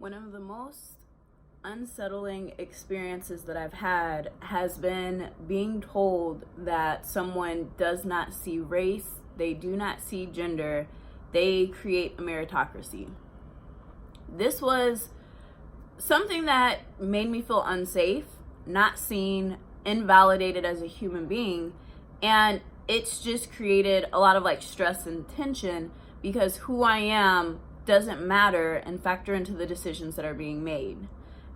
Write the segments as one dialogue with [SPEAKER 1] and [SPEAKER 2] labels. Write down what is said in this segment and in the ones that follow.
[SPEAKER 1] One of the most unsettling experiences that I've had has been being told that someone does not see race, they do not see gender, they create a meritocracy. This was something that made me feel unsafe, not seen, invalidated as a human being, and it's just created a lot of stress and tension because who I am doesn't matter and factor into the decisions that are being made.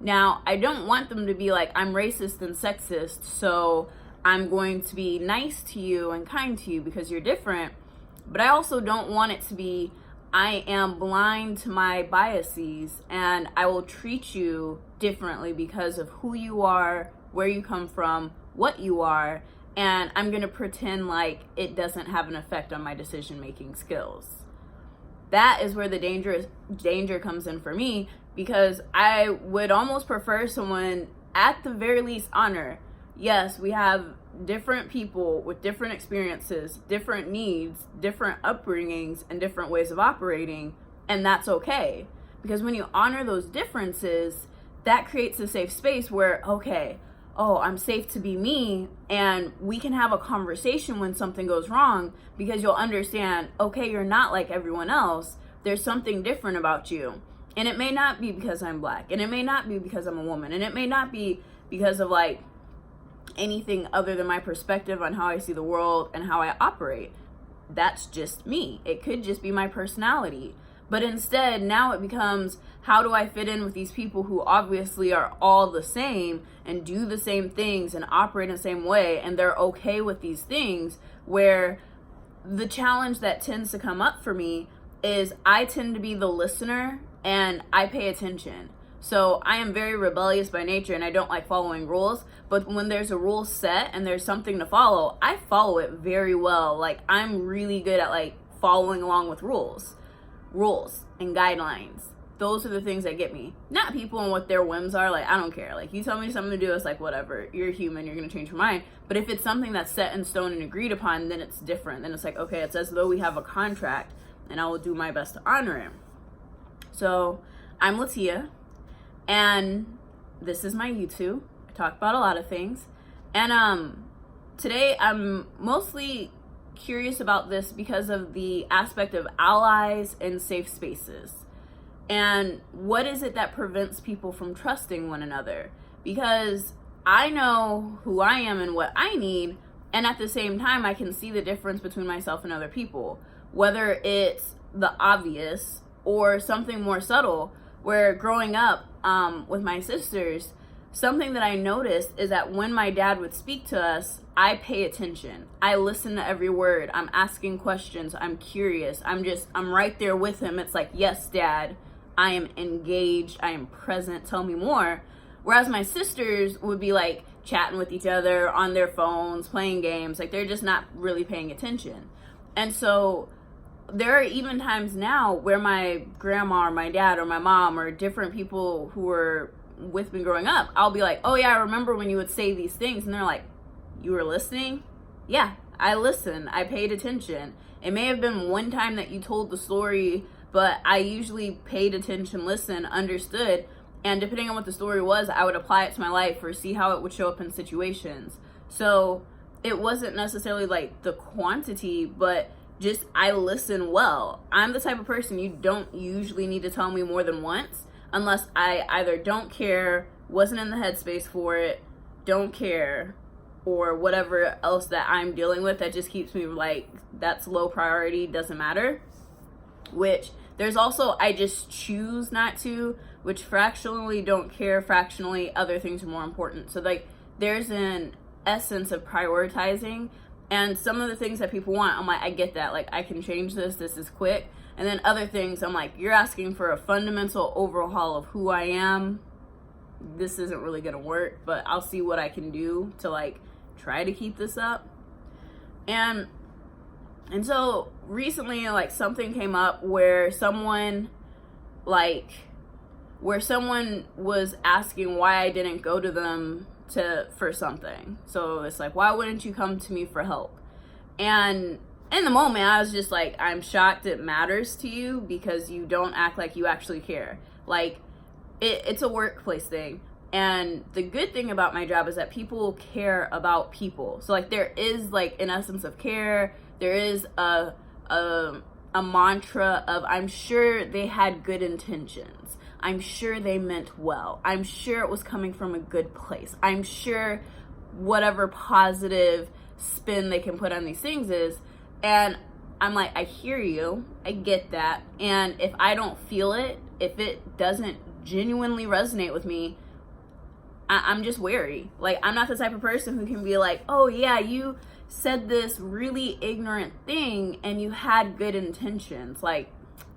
[SPEAKER 1] Now, I don't want them to be like, I'm racist and sexist, so I'm going to be nice to you and kind to you because you're different. But I also don't want it to be, I am blind to my biases and I will treat you differently because of who you are, where you come from, what you are, and I'm going to pretend like it doesn't have an effect on my decision-making skills. That is where the danger comes in for me, because I would almost prefer someone at the very least honor. Yes, we have different people with different experiences, different needs, different upbringings, and different ways of operating, and that's okay. Because when you honor those differences, that creates a safe space where, okay, I'm safe to be me, and we can have a conversation when something goes wrong, because you'll understand, okay, you're not like everyone else. There's something different about you. And it may not be because I'm black, and it may not be because I'm a woman, and it may not be because of anything other than my perspective on how I see the world and how I operate. That's just me. It could just be my personality. But instead, now it becomes, how do I fit in with these people who obviously are all the same and do the same things and operate in the same way, and they're okay with these things, where the challenge that tends to come up for me is I tend to be the listener and I pay attention. So I am very rebellious by nature and I don't like following rules, but when there's a rule set and there's something to follow, I follow it very well. I'm really good at following along with rules and guidelines. Those are the things that get me. Not people and what their whims are. I don't care. You tell me something to do, it's whatever. You're human, you're going to change your mind. But if it's something that's set in stone and agreed upon, then it's different. Then it's okay, it's as though we have a contract and I will do my best to honor it. So I'm Latia, and this is my YouTube. I talk about a lot of things. And today I'm mostly curious about this because of the aspect of allies and safe spaces. And what is it that prevents people from trusting one another? Because I know who I am and what I need, and at the same time I can see the difference between myself and other people, whether it's the obvious or something more subtle. Where growing up with my sisters, something that I noticed is that when my dad would speak to us, I pay attention. I listen to every word. I'm asking questions. I'm curious. I'm right there with him. It's yes, Dad, I am engaged. I am present. Tell me more. Whereas my sisters would be chatting with each other on their phones, playing games. They're just not really paying attention. And so there are even times now where my grandma or my dad or my mom or different people who were with me growing up, I'll be oh yeah, I remember when you would say these things. And they're you were listening? Yeah, I listened. I paid attention. It may have been one time that you told the story, but I usually paid attention, listened, understood. And depending on what the story was, I would apply it to my life or see how it would show up in situations. So it wasn't necessarily the quantity, but just I listen well. I'm the type of person you don't usually need to tell me more than once, unless I either don't care, wasn't in the headspace for it, don't care, or whatever else that I'm dealing with that just keeps me that's low priority, doesn't matter. Which there's also, I just choose not to, which fractionally don't care, fractionally other things are more important. So there's an essence of prioritizing. And some of the things that people want, I'm I get that. I can change this is quick. And then other things, I'm you're asking for a fundamental overhaul of who I am. This isn't really gonna work, but I'll see what I can do to try to keep this up. And so recently, something came up where someone was asking why I didn't go to them for something. So it's why wouldn't you come to me for help? And in the moment I was just I'm shocked it matters to you because you don't act like you actually care. it's a workplace thing. And the good thing about my job is that people care about people. So like there is like an essence of care. There is a mantra of, I'm sure they had good intentions. I'm sure they meant well. I'm sure it was coming from a good place. I'm sure whatever positive spin they can put on these things is. And I'm like, I hear you. I get that. And if I don't feel it, if it doesn't genuinely resonate with me, I'm just wary. Like, I'm not the type of person who can be like, oh yeah, you said this really ignorant thing and you had good intentions. Like,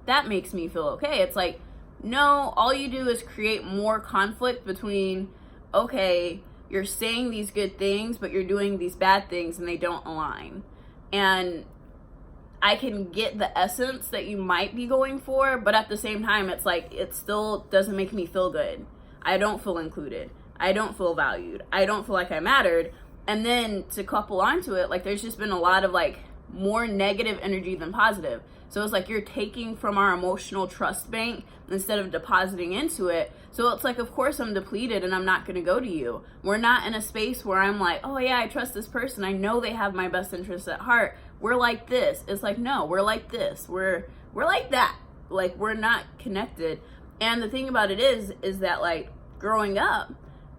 [SPEAKER 1] that makes me feel okay. It's like, no, all you do is create more conflict between, okay, you're saying these good things, but you're doing these bad things and they don't align. And I can get the essence that you might be going for, but at the same time, it's like, it still doesn't make me feel good. I don't feel included. I don't feel valued. I don't feel like I mattered. And then to couple onto it, like there's just been a lot of like more negative energy than positive. So it's like you're taking from our emotional trust bank instead of depositing into it. So it's like, of course I'm depleted and I'm not going to go to you. We're not in a space where I'm like, oh yeah, I trust this person. I know they have my best interests at heart. We're like this. It's like, no, we're like this. We're like that. Like, we're not connected. And the thing about it is that like growing up,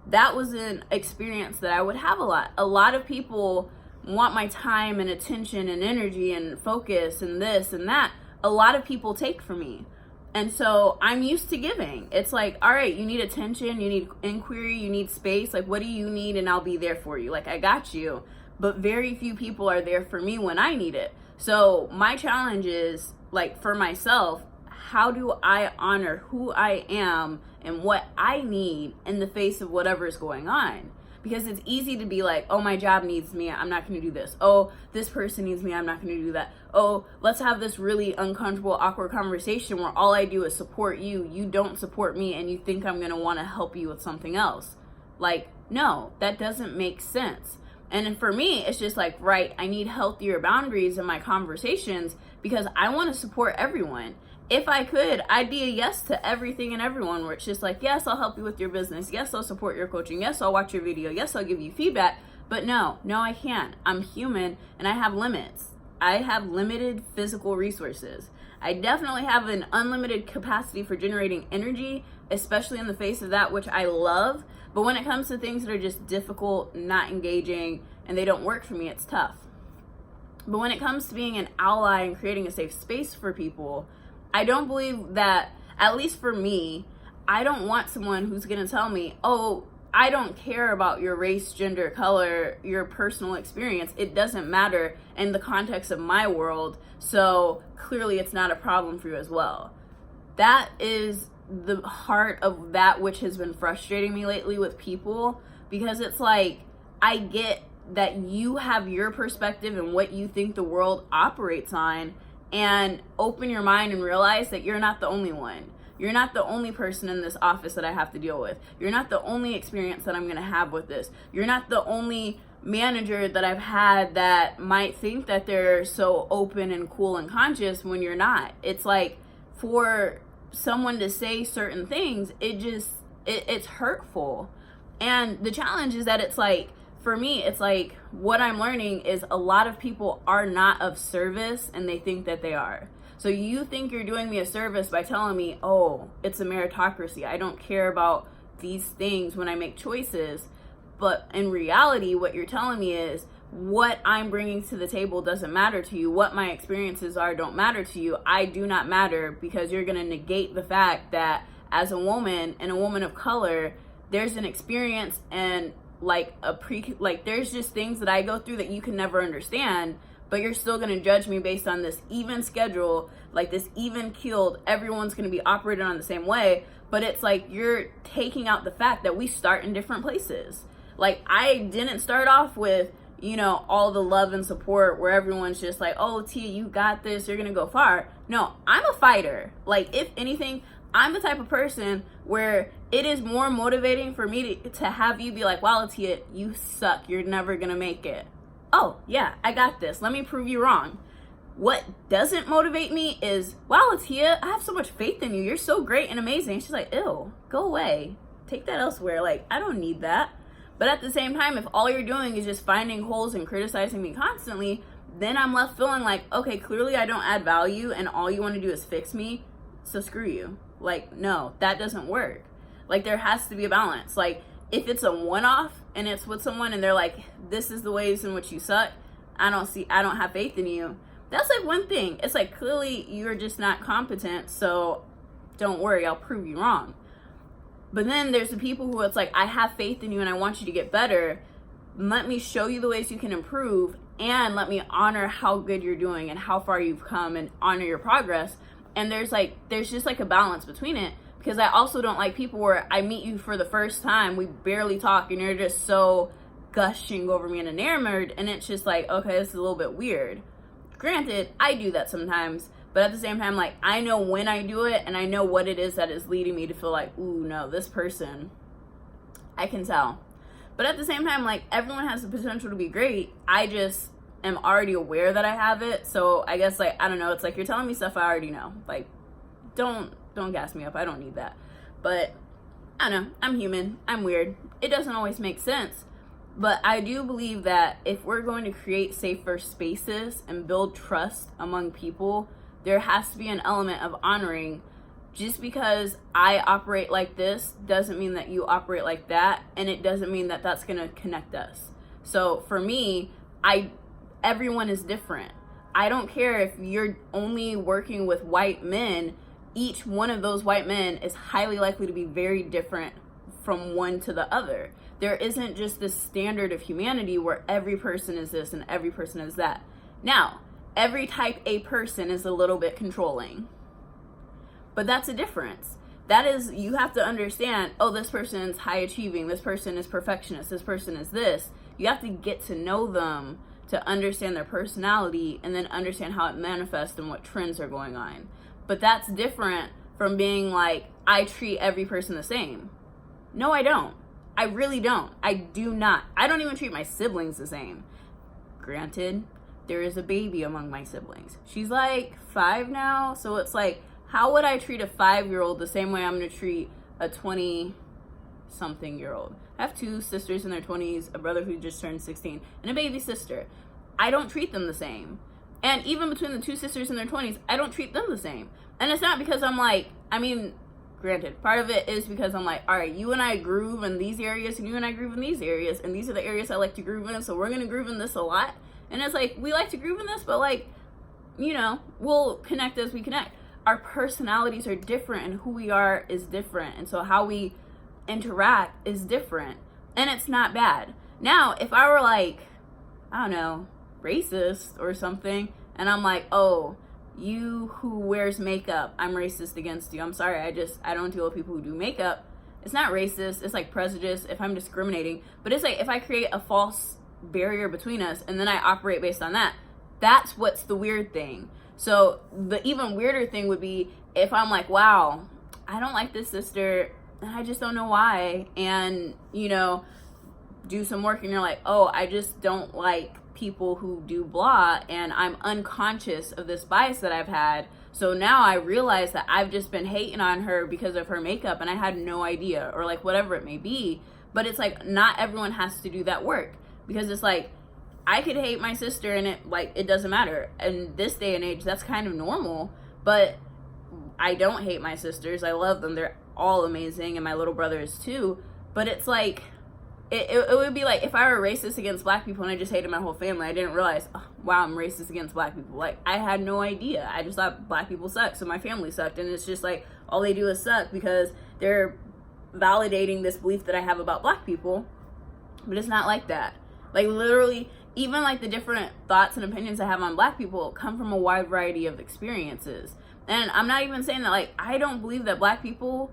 [SPEAKER 1] that was an experience that I would have a lot. A lot of people want my time and attention and energy and focus and this and that. A lot of people take from me. And so I'm used to giving. It's like, all right, you need attention, you need inquiry, you need space. Like, what do you need? And I'll be there for you. Like, I got you. But very few people are there for me when I need it. So my challenge is, like, for myself, how do I honor who I am and what I need in the face of whatever is going on? Because it's easy to be like, oh, my job needs me, I'm not going to do this. Oh, this person needs me, I'm not going to do that. Oh, let's have this really uncomfortable, awkward conversation where all I do is support you, you don't support me, and you think I'm going to want to help you with something else. Like, no, that doesn't make sense. And for me, it's just like, right, I need healthier boundaries in my conversations because I want to support everyone. If I could, I'd be a yes to everything and everyone, where it's just like, yes, I'll help you with your business. Yes, I'll support your coaching. Yes, I'll watch your video. Yes, I'll give you feedback. But no, I can't. I'm human and I have limits. I have limited physical resources. I definitely have an unlimited capacity for generating energy, especially in the face of that which I love. But when it comes to things that are just difficult, not engaging, and they don't work for me, it's tough. But when it comes to being an ally and creating a safe space for people, I don't believe that, at least for me, I don't want someone who's going to tell me, oh, I don't care about your race, gender, color, your personal experience. It doesn't matter in the context of my world, so clearly it's not a problem for you as well. That is the heart of that which has been frustrating me lately with people, because it's like, I get that you have your perspective and what you think the world operates on, and open your mind and realize that you're not the only one. You're not the only person in this office that I have to deal with. You're not the only experience that I'm going to have with this. You're not the only manager that I've had that might think that they're so open and cool and conscious when you're not. It's like, for someone to say certain things, it's hurtful. And the challenge is that it's like, for me, it's like, what I'm learning is a lot of people are not of service and they think that they are. So you think you're doing me a service by telling me, oh, it's a meritocracy, I don't care about these things when I make choices. But in reality, what you're telling me is, what I'm bringing to the table doesn't matter to you. What my experiences are don't matter to you. I do not matter, because you're going to negate the fact that as a woman and a woman of color, there's an experience and like there's just things that I go through that you can never understand, but you're still going to judge me based on this even schedule, like this even keeled, everyone's going to be operating on the same way. But it's like, you're taking out the fact that we start in different places. Like, I didn't start off with, you know, all the love and support where everyone's just like, oh, Tia, you got this, you're going to go far. No, I'm a fighter. Like, if anything, I'm the type of person where it is more motivating for me to have you be like, wow, Tia, you suck, you're never gonna make it. Oh, yeah, I got this. Let me prove you wrong. What doesn't motivate me is, wow, Latia, I have so much faith in you. You're so great and amazing. She's like, ew, go away. Take that elsewhere. Like, I don't need that. But at the same time, if all you're doing is just finding holes and criticizing me constantly, then I'm left feeling like, okay, clearly I don't add value and all you want to do is fix me. So screw you. Like, no, that doesn't work. Like, there has to be a balance. Like, if it's a one-off and it's with someone and they're like, this is the ways in which you suck, I don't have faith in you. That's like one thing. It's like, clearly you're just not competent, so don't worry, I'll prove you wrong. But then there's the people who it's like, I have faith in you and I want you to get better. Let me show you the ways you can improve, and let me honor how good you're doing and how far you've come and honor your progress. And there's just like a balance between it, because I also don't like people where I meet you for the first time, we barely talk, and you're just so gushing over me and enamored, and it's just like, okay, this is a little bit weird. Granted, I do that sometimes, but at the same time, like, I know when I do it, and I know what it is that is leading me to feel like, ooh, no, this person, I can tell. But at the same time, like, everyone has the potential to be great. I just am already aware that I have it. So I guess, like, I don't know, it's like, you're telling me stuff I already know. Like, don't gas me up. I don't need that. But I don't know, I'm human. I'm weird. It doesn't always make sense. But I do believe that if we're going to create safer spaces and build trust among people, there has to be an element of honoring. Just because I operate like this doesn't mean that you operate like that, and it doesn't mean that that's going to connect us. So for me, everyone is different. I don't care if you're only working with white men. Each one of those white men is highly likely to be very different from one to the other. There isn't just this standard of humanity where every person is this and every person is that. Now, every type A person is a little bit controlling. But that's a difference. That is, you have to understand, oh, this person's high achieving, this person is perfectionist, this person is this. You have to get to know them to understand their personality and then understand how it manifests and what trends are going on. But that's different from being like, I treat every person the same. No, I don't. I really don't. I do not. I don't even treat my siblings the same. Granted, there is a baby among my siblings. She's like 5 now, so it's like, how would I treat a 5-year-old the same way I'm going to treat a 20-something-year-old? I have 2 sisters in their 20s, a brother who just turned 16, and a baby sister. I don't treat them the same. And even between the 2 sisters in their 20s, I don't treat them the same. And it's not because I'm like, I mean, granted, part of it is because I'm like, all right, you and I groove in these areas, and you and I groove in these areas, and these are the areas I like to groove in, so we're going to groove in this a lot. And it's like, we like to groove in this, but like, you know, we'll connect as we connect. Our personalities are different, and who we are is different, and so how we interact is different, and it's not bad. Now, if I were like, I don't know, racist or something, and I'm like, oh, you who wears makeup, I'm racist against you. I'm sorry, I don't deal with people who do makeup. It's not racist, it's like prejudice if I'm discriminating, but it's like if I create a false barrier between us and then I operate based on that, that's what's the weird thing. So the even weirder thing would be if I'm like, wow, I don't like this sister and I just don't know why, and you know, do some work and you're like, oh, I just don't like people who do blah, and I'm unconscious of this bias that I've had. So now I realize that I've just been hating on her because of her makeup and I had no idea, or like whatever it may be. But it's like, not everyone has to do that work, because it's like, I could hate my sister and it doesn't matter. In this day and age, that's kind of normal. But I don't hate my sisters. I love them. They're all amazing, and my little brother is too. But it's like, it would be like if I were racist against black people and I just hated my whole family. I didn't realize, oh, wow, I'm racist against black people. Like, I had no idea. I just thought black people suck, so my family sucked. And it's just like, all they do is suck because they're validating this belief that I have about black people. But it's not like that. Like, literally, even like the different thoughts and opinions I have on black people come from a wide variety of experiences. And I'm not even saying that, like, I don't believe that black people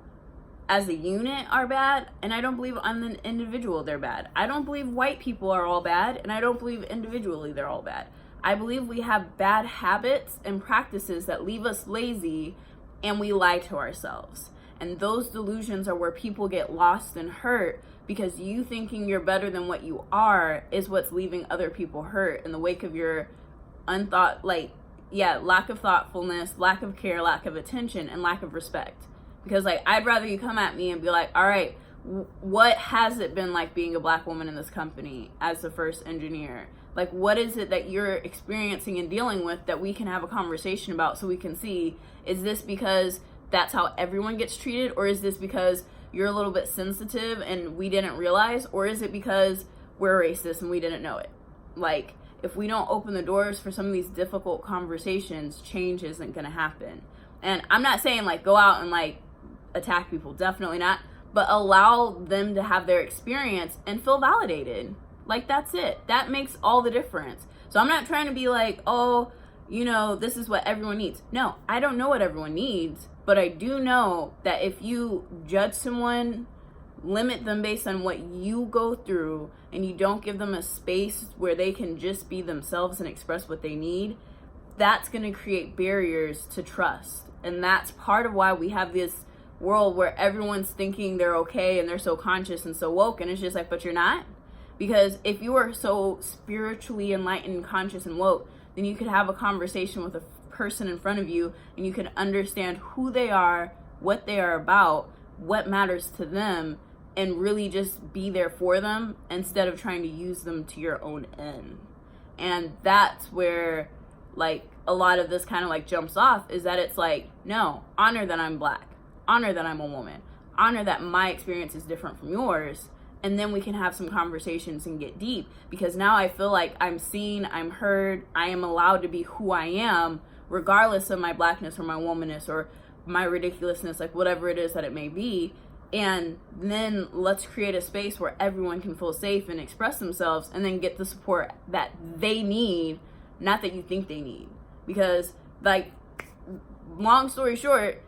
[SPEAKER 1] as a unit are bad, and I don't believe on the individual they're bad. I don't believe white people are all bad, and I don't believe individually they're all bad. I believe we have bad habits and practices that leave us lazy, and we lie to ourselves. And those delusions are where people get lost and hurt, because you thinking you're better than what you are is what's leaving other people hurt in the wake of your unthought, like, lack of thoughtfulness, lack of care, lack of attention, and lack of respect. Because like, I'd rather you come at me and be like, all right, what has it been like being a Black woman in this company as the first engineer? Like, what is it that you're experiencing and dealing with that we can have a conversation about, so we can see, is this because that's how everyone gets treated, or is this because you're a little bit sensitive and we didn't realize, or is it because we're racist and we didn't know it? Like, if we don't open the doors for some of these difficult conversations, change isn't gonna happen. And I'm not saying like go out and like attack people, definitely not, but allow them to have their experience and feel validated. Like, that's it. That makes all the difference. So I'm not trying to be like, oh, you know, this is what everyone needs. No, I don't know what everyone needs, but I do know that if you judge someone, limit them based on what you go through, and you don't give them a space where they can just be themselves and express what they need, that's going to create barriers to trust. And that's part of why we have this world where everyone's thinking they're okay and they're so conscious and so woke, and it's just like, but you're not. Because if you are so spiritually enlightened, conscious, and woke, then you could have a conversation with a person in front of you and you can understand who they are, what they are about, what matters to them, and really just be there for them instead of trying to use them to your own end. And that's where like a lot of this kind of like jumps off, is that it's like, no, honor that I'm Black, honor that I'm a woman, honor that my experience is different from yours, and then we can have some conversations and get deep, because now I feel like I'm seen, I'm heard, I am allowed to be who I am, regardless of my Blackness or my womanness or my ridiculousness, like whatever it is that it may be. And then let's create a space where everyone can feel safe and express themselves, and then get the support that they need, not that you think they need. Because like, long story short,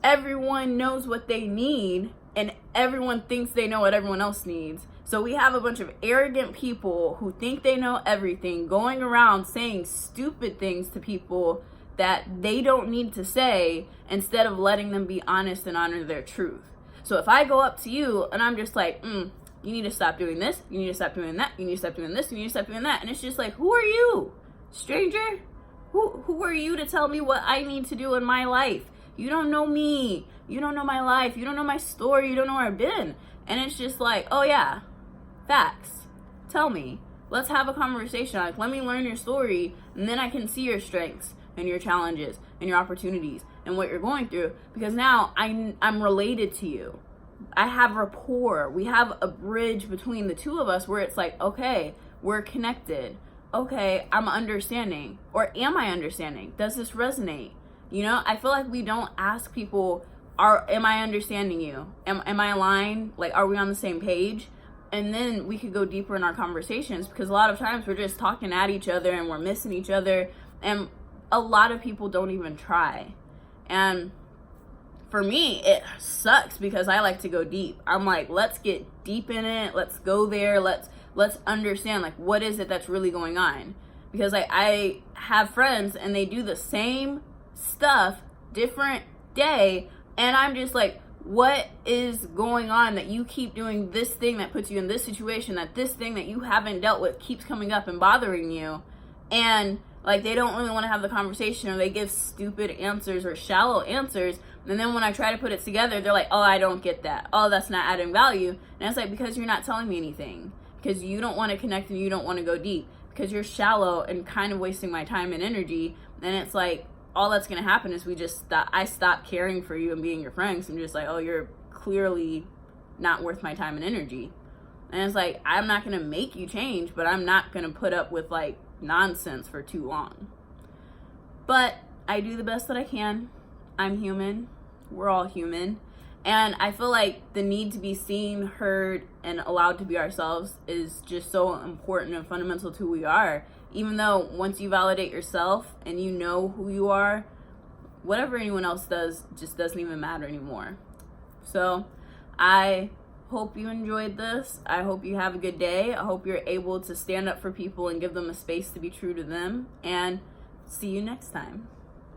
[SPEAKER 1] everyone knows what they need, and everyone thinks they know what everyone else needs. So we have a bunch of arrogant people who think they know everything, going around saying stupid things to people that they don't need to say, instead of letting them be honest and honor their truth. So if I go up to you and I'm just like, you need to stop doing this, you need to stop doing that, you need to stop doing this, you need to stop doing that, and it's just like, who are you, stranger? Who are you to tell me what I need to do in my life? You don't know me. You don't know my life. You don't know my story. You don't know where I've been. And it's just like, oh yeah, facts. Tell me. Let's have a conversation. Like, let me learn your story, and then I can see your strengths and your challenges and your opportunities and what you're going through. Because now I'm related to you. I have rapport. We have a bridge between the two of us where it's like, okay, we're connected. Okay, I'm understanding. Or am I understanding? Does this resonate? You know, I feel like we don't ask people, am I understanding you? Am I aligned? Like, are we on the same page? And then we could go deeper in our conversations, because a lot of times we're just talking at each other and we're missing each other. And a lot of people don't even try. And for me, it sucks, because I like to go deep. I'm like, let's get deep in it. Let's go there. Let's understand, like, what is it that's really going on? Because like, I have friends and they do the same stuff, different day, and I'm just like, what is going on that you keep doing this thing that puts you in this situation, that this thing that you haven't dealt with keeps coming up and bothering you? And like, they don't really want to have the conversation, or they give stupid answers or shallow answers. And then when I try to put it together, they're like, oh, I don't get that. Oh, that's not adding value. And it's like, because you're not telling me anything, because you don't want to connect and you don't want to go deep, because you're shallow and kind of wasting my time and energy. And it's like, all that's going to happen is I stop caring for you and being your friends. I'm just like, oh, you're clearly not worth my time and energy. And it's like, I'm not going to make you change, but I'm not going to put up with like nonsense for too long. But I do the best that I can. I'm human. We're all human. And I feel like the need to be seen, heard, and allowed to be ourselves is just so important and fundamental to who we are. Even though once you validate yourself and you know who you are, whatever anyone else does just doesn't even matter anymore. So I hope you enjoyed this. I hope you have a good day. I hope you're able to stand up for people and give them a space to be true to them. And see you next time.